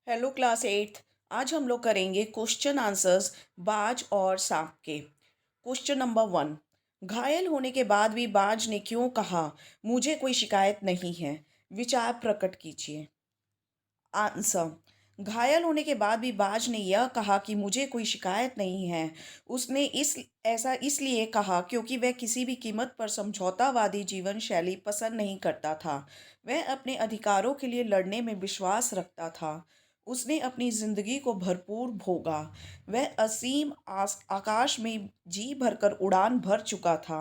Hello class eighth. आज हम लोग करेंगे क्वेश्चन आंसर्स बाज और सांप के। Question number one. घायल होने के बाद भी बाज ने क्यों कहा मुझे कोई शिकायत नहीं है? विचार प्रकट कीजिए। आंसर। घायल होने के बाद भी बाज ने यह कहा कि मुझे कोई शिकायत नहीं है। उसने इस ऐसा इसलिए कहा क्योंकि वह किसी भी कीमत पर समझौतावादी जीवन शैली पसंद नहीं करता था। वह अपने अधिकारों के लिए लड़ने में विश्वास रखता था। उसने अपनी जिंदगी को भरपूर भोगा। वह असीम आकाश में जी भरकर उड़ान भर चुका था।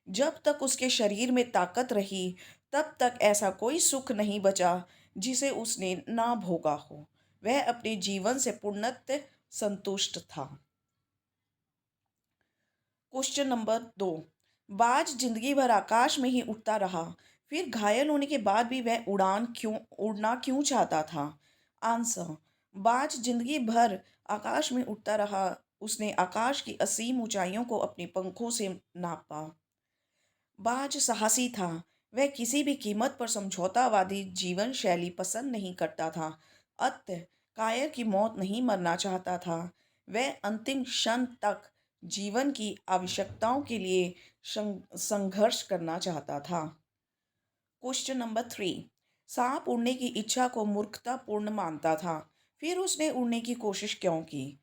जब तक उसके शरीर में ताकत रही तब तक ऐसा कोई सुख नहीं बचा जिसे उसने ना भोगा हो। वह अपने जीवन से पूर्णतः संतुष्ट था। क्वेश्चन नंबर दो। बाज जिंदगी भर आकाश में ही उड़ता रहा, फिर घायल होने के बाद भी वह उड़ना क्यों चाहता था? आंसर। बाज जिंदगी भर आकाश में उड़ता रहा। उसने आकाश की असीम ऊंचाइयों को अपने पंखों से नापा। बाज साहसी था। वह किसी भी कीमत पर समझौतावादी जीवन शैली पसंद नहीं करता था। अतः कायर की मौत नहीं मरना चाहता था। वह अंतिम क्षण तक जीवन की आवश्यकताओं के लिए संघर्ष करना चाहता था। Question number three. सांप उड़ने की इच्छा को मूर्खतापूर्ण मानता था, फिर उसने उड़ने की कोशिश क्यों की?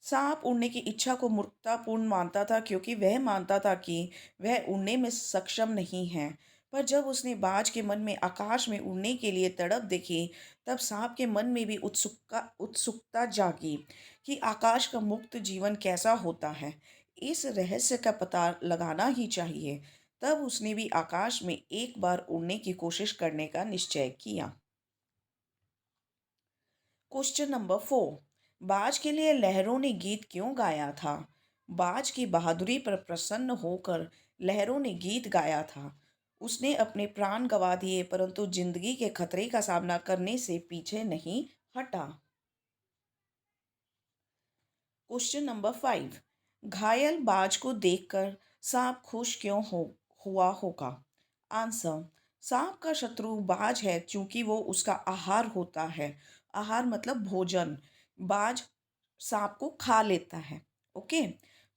सांप उड़ने की इच्छा को मूर्खतापूर्ण मानता था क्योंकि वह मानता था कि वह उड़ने में सक्षम नहीं है। पर जब उसने बाज के मन में आकाश में उड़ने के लिए तड़प देखी, तब सांप के मन में भी उत्सुकता जागी कि आकाश का मुक्त जीवन कैसा होता है। इस रहस्य का पता लगाना ही चाहिए। तब उसने भी आकाश में एक बार उड़ने की कोशिश करने का निश्चय किया। Question number four. बाज के लिए लहरों ने गीत क्यों गाया था? बाज की बहादुरी पर प्रसन्न होकर लहरों ने गीत गाया था। उसने अपने प्राण गंवा दिए परंतु जिंदगी के खतरे का सामना करने से पीछे नहीं हटा। Question number five. घायल बाज को देखकर सांप खुश क्यों हुआ होगा? आंसर। सांप का शत्रु बाज है क्योंकि वो उसका आहार होता है। आहार मतलब भोजन। बाज सांप को खा लेता है। ओके।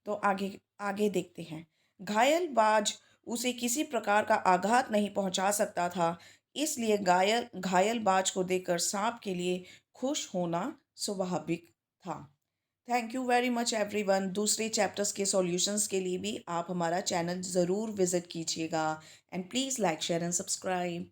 तो आगे आगे देखते हैं। घायल बाज उसे किसी प्रकार का आघात नहीं पहुंचा सकता था, इसलिए घायल घायल बाज को देखकर सांप के लिए खुश होना स्वाभाविक था। Thank you very much everyone. दूसरे चैप्टर्स के सॉल्यूशंस के लिए भी आप हमारा चैनल ज़रूर विज़िट कीजिएगा। And please like share and subscribe.